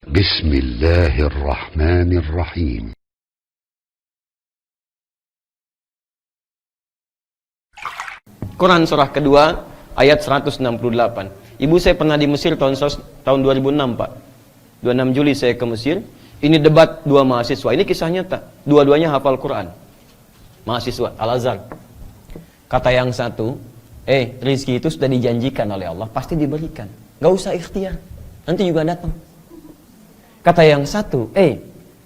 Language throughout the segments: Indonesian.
Bismillahirrahmanirrahim. Quran surah kedua ayat 168. Ibu saya pernah di Mesir tahun 2006, Pak. 26 Juli saya ke Mesir. Ini debat dua mahasiswa. Ini kisah nyata. Dua-duanya hafal Quran. Mahasiswa Al-Azhar. Kata yang satu, rizki itu sudah dijanjikan oleh Allah, pasti diberikan. Gak usah ikhtiar, nanti juga datang. Kata yang satu,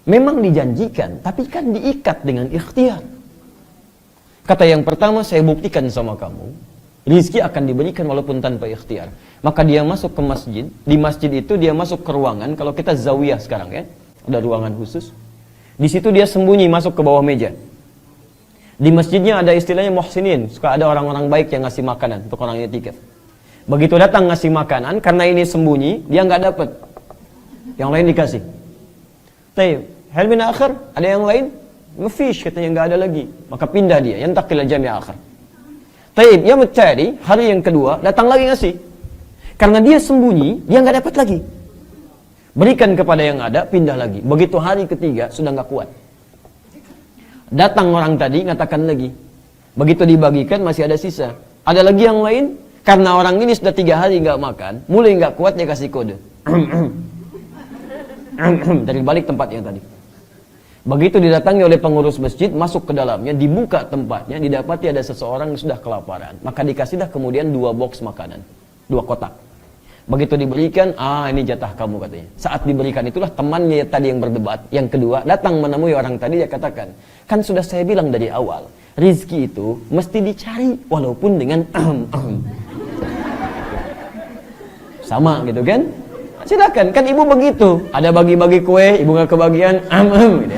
memang dijanjikan, tapi kan diikat dengan ikhtiar. Kata yang pertama, saya buktikan sama kamu, rizki akan diberikan walaupun tanpa ikhtiar. Maka dia masuk ke masjid. Di masjid itu dia masuk ke ruangan. Kalau kita zawiyah sekarang ya, ada ruangan khusus. Di situ dia sembunyi masuk ke bawah meja. Di masjidnya ada istilahnya muhsinin. Suka ada orang-orang baik yang ngasih makanan untuk orang itikaf. Begitu datang ngasih makanan, karena ini sembunyi, dia nggak dapat. Yang lain dikasih. Tayyib, hal min akhir, ada yang lain? Ngefish katanya nggak ada lagi. Maka pindah dia, yantakil jami' akhir. Tayyib, ya mencari, hari yang kedua datang lagi ngasih. Karena dia sembunyi, dia nggak dapat lagi. Berikan kepada yang ada, pindah lagi. Begitu hari ketiga sudah nggak kuat. Datang orang tadi, ngatakan lagi. Begitu dibagikan masih ada sisa. Ada lagi yang lain, karena orang ini sudah 3 hari nggak makan, mulai nggak kuat dia kasih kode. Dari balik tempat yang tadi. Begitu didatangi oleh pengurus masjid, masuk ke dalamnya, dibuka tempatnya, didapati ada seseorang yang sudah kelaparan. Maka dikasihlah kemudian 2 box makanan, 2 kotak. Begitu diberikan, ini jatah kamu katanya. Saat diberikan itulah temannya tadi yang berdebat, yang kedua datang menemui orang tadi, dia katakan, kan sudah saya bilang dari awal, rizki itu mesti dicari walaupun dengan sama gitu kan. Silakan, kan ibu begitu. Ada bagi-bagi kue, ibu nggak kebagian, gitu.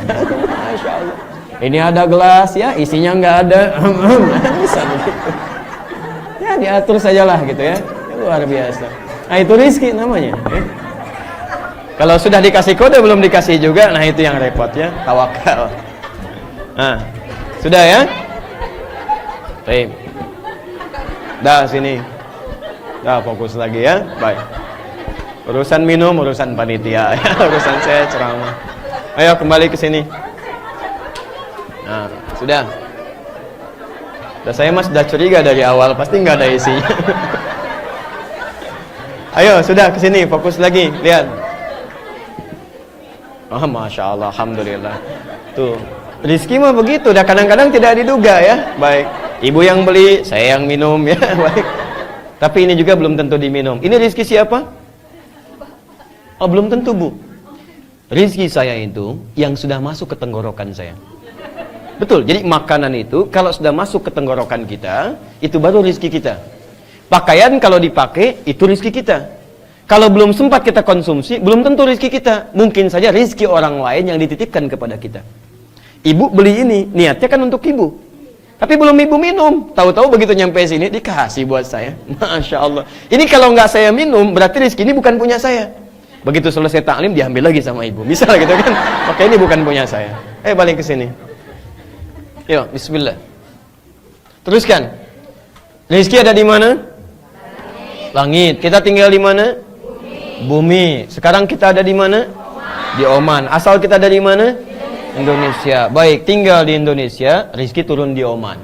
Masya Allah. Ini ada gelas ya, isinya nggak ada, bisa begitu. Ya diatur sajalah gitu ya, luar biasa. Nah itu rizki namanya. Kalau sudah dikasih kode belum dikasih juga, nah itu yang repot ya, tawakal. Nah, sudah ya. Baik. Dah sini. Dah fokus lagi ya, baik. Urusan minum, urusan panitia, urusan saya ceramah. Ayo kembali ke sini. Nah, sudah. Saya mas sudah curiga dari awal, pasti nggak ada isinya. Ayo, sudah ke sini, fokus lagi, lihat. Masya Allah, alhamdulillah. Tuh, rizki mah begitu, dah kadang-kadang tidak diduga ya. Baik, ibu yang beli, saya yang minum ya. Baik. Tapi ini juga belum tentu diminum. Ini rizki siapa? Belum tentu, Bu. Rizki saya itu yang sudah masuk ke tenggorokan saya. Betul, jadi makanan itu kalau sudah masuk ke tenggorokan kita, itu baru rizki kita. Pakaian kalau dipakai, itu rizki kita. Kalau belum sempat kita konsumsi, belum tentu rizki kita. Mungkin saja rizki orang lain yang dititipkan kepada kita. Ibu beli ini, niatnya kan untuk ibu. Tapi belum ibu minum. Tahu-tahu begitu nyampe sini, dikasih buat saya. Masya Allah. Ini kalau nggak saya minum, berarti rizki ini bukan punya saya. Begitu selesai taklim, diambil lagi sama ibu. Misal gitu kan. Maka ini bukan punya saya. Balik ke sini. Yuk, bismillah. Teruskan. Rizki ada di mana? Langit. Kita tinggal di mana? Bumi. Sekarang kita ada di mana? Di Oman. Asal kita dari mana? Indonesia. Baik, tinggal di Indonesia, rizki turun di Oman.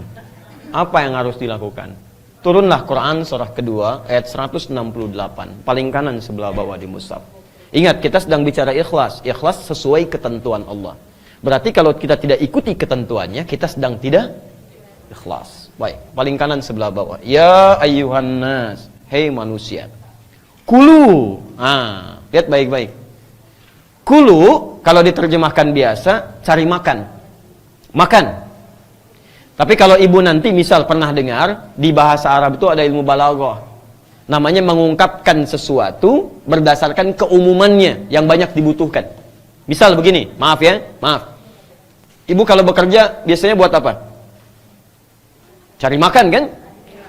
Apa yang harus dilakukan? Turunlah Quran surah kedua ayat 168, paling kanan sebelah bawah di mushaf. Ingat, kita sedang bicara ikhlas. Ikhlas sesuai ketentuan Allah. Berarti kalau kita tidak ikuti ketentuannya, kita sedang tidak ikhlas. Baik, paling kanan sebelah bawah. Ya ayyuhan nas, hei manusia. Kulu. Lihat baik-baik. Kulu kalau diterjemahkan biasa, cari makan. Makan. Tapi kalau ibu nanti misal pernah dengar di bahasa Arab itu ada ilmu balaghah. Namanya mengungkapkan sesuatu berdasarkan keumumannya yang banyak dibutuhkan. Misal begini, maaf ya, maaf. Ibu kalau bekerja biasanya buat apa? Cari makan kan?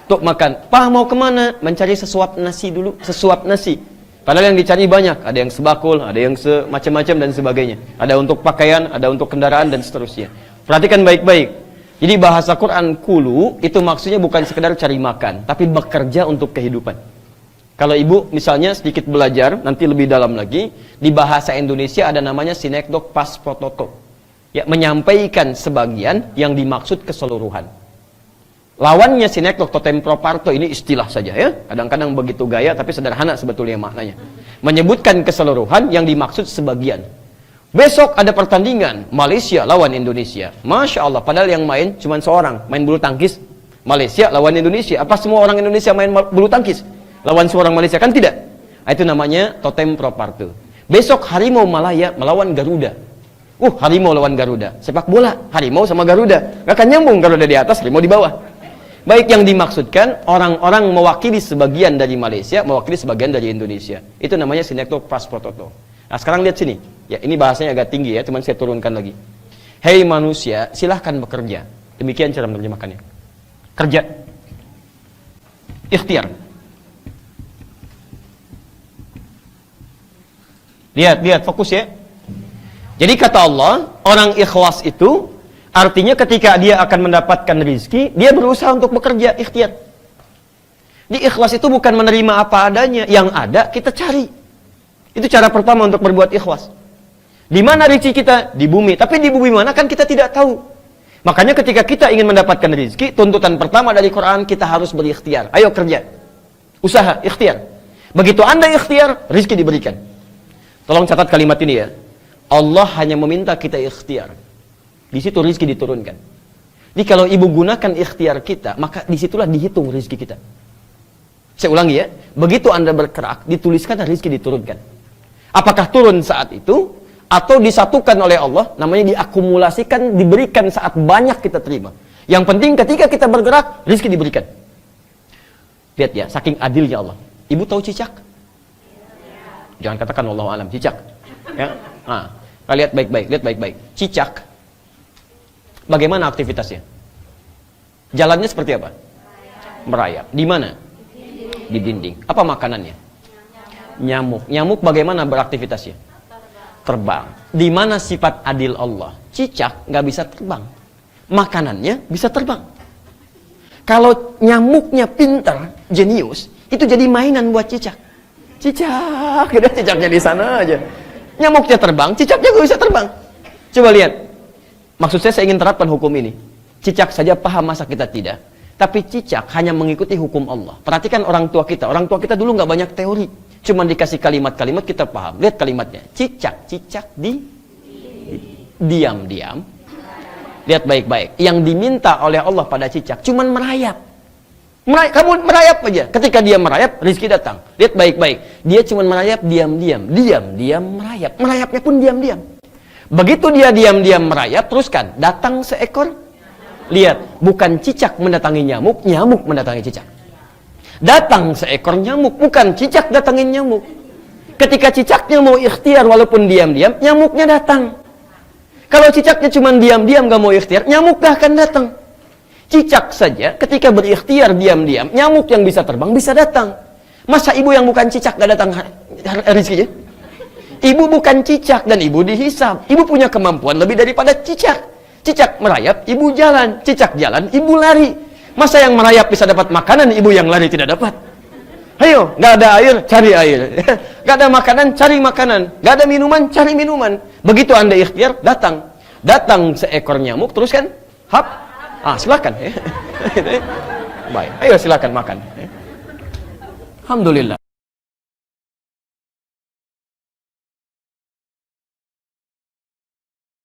Untuk makan. Pak mau kemana? Mencari sesuap nasi dulu, sesuap nasi. Padahal yang dicari banyak, ada yang sebakul, ada yang semacam-macam dan sebagainya. Ada untuk pakaian, ada untuk kendaraan dan seterusnya. Perhatikan baik-baik. Jadi bahasa Quran kulu itu maksudnya bukan sekedar cari makan, tapi bekerja untuk kehidupan. Kalau ibu misalnya sedikit belajar, nanti lebih dalam lagi, di bahasa Indonesia ada namanya sinekdok pas pototo. Ya, menyampaikan sebagian yang dimaksud keseluruhan. Lawannya sinekdok totem proparto, ini istilah saja ya. Kadang-kadang begitu gaya, tapi sederhana sebetulnya maknanya. Menyebutkan keseluruhan yang dimaksud sebagian. Besok ada pertandingan, Malaysia lawan Indonesia. Masya Allah, padahal yang main cuma seorang, main bulu tangkis. Malaysia lawan Indonesia. Apa semua orang Indonesia main bulu tangkis? Lawan seorang Malaysia, kan tidak. Nah, itu namanya totem proparto. Besok harimau Malaya melawan Garuda. Harimau lawan Garuda. Sepak bola, harimau sama Garuda. Gak akan nyambung, Garuda di atas, harimau di bawah. Baik, yang dimaksudkan orang-orang mewakili sebagian dari Malaysia, mewakili sebagian dari Indonesia. Itu namanya sinekdok pas pototo. Nah, sekarang lihat sini. Ya, ini bahasanya agak tinggi ya, cuman saya turunkan lagi. Hei manusia, silahkan bekerja. Demikian cara menerjemahkannya. Kerja. Ikhtiar. Lihat, fokus ya. Jadi kata Allah, orang ikhlas itu artinya ketika dia akan mendapatkan rizki, dia berusaha untuk bekerja, ikhtiar. Di ikhlas itu bukan menerima apa adanya, yang ada kita cari. Itu cara pertama untuk berbuat ikhlas. Di mana rizki kita? Di bumi. Tapi di bumi mana kan kita tidak tahu. Makanya ketika kita ingin mendapatkan rizki, tuntutan pertama dari Quran, kita harus berikhtiar. Ayo kerja. Usaha, ikhtiar. Begitu Anda ikhtiar, rizki diberikan. Tolong catat kalimat ini ya. Allah hanya meminta kita ikhtiar. Di situ rizki diturunkan. Jadi kalau ibu gunakan ikhtiar kita, maka disitulah dihitung rizki kita. Saya ulangi ya. Begitu Anda bergerak, dituliskan dan rizki diturunkan. Apakah turun saat itu? Atau disatukan oleh Allah, namanya diakumulasikan, diberikan saat banyak kita terima. Yang penting ketika kita bergerak, rizki diberikan. Lihat ya, saking adilnya Allah. Ibu tahu cicak? Jangan katakan wallahu alam, cicak. Ya. Nah, lihat baik-baik. Cicak, bagaimana aktivitasnya? Jalannya seperti apa? Merayap. Di mana? Di dinding. Apa makanannya? Nyamuk. Nyamuk bagaimana beraktivitasnya? Terbang. Di mana sifat adil Allah? Cicak nggak bisa terbang. Makanannya bisa terbang. Kalau nyamuknya pintar, jenius, itu jadi mainan buat cicak. Cicak, udah cicaknya di sana aja. Nyamuknya terbang, cicaknya gak bisa terbang. Coba lihat. Maksud saya ingin terapkan hukum ini. Cicak saja paham, masa kita tidak? Tapi cicak hanya mengikuti hukum Allah. Perhatikan orang tua kita. Orang tua kita dulu nggak banyak teori. Cuma dikasih kalimat-kalimat kita paham. Lihat kalimatnya. Cicak diam-diam. Lihat baik-baik. Yang diminta oleh Allah pada cicak cuman merayap. Kamu merayap aja. Ketika dia merayap, rizki datang. Lihat baik-baik. Dia cuma merayap diam-diam. Diam-diam merayap. Merayapnya pun diam-diam. Begitu dia diam-diam merayap, teruskan. Datang seekor. Lihat. Bukan cicak mendatangi nyamuk. Nyamuk mendatangi cicak. Datang seekor nyamuk. Bukan cicak datangin nyamuk. Ketika cicaknya mau ikhtiar walaupun diam-diam, nyamuknya datang. Kalau cicaknya cuma diam-diam gak mau ikhtiar, nyamuk gak akan datang. Cicak saja ketika berikhtiar diam-diam, nyamuk yang bisa terbang bisa datang. Masa ibu yang bukan cicak gak datang rizkinya? Ibu bukan cicak dan ibu dihisab. Ibu punya kemampuan lebih daripada cicak. Cicak merayap, ibu jalan. Cicak jalan, ibu lari. Masa yang merayap bisa dapat makanan, ibu yang lari tidak dapat? Ayo, gak ada air, cari air. Gak ada makanan, cari makanan. Gak ada minuman, cari minuman. Begitu Anda ikhtiar, datang. Datang seekor nyamuk, terus kan? Hap. Silakan. Baik, ayo silakan makan. Alhamdulillah.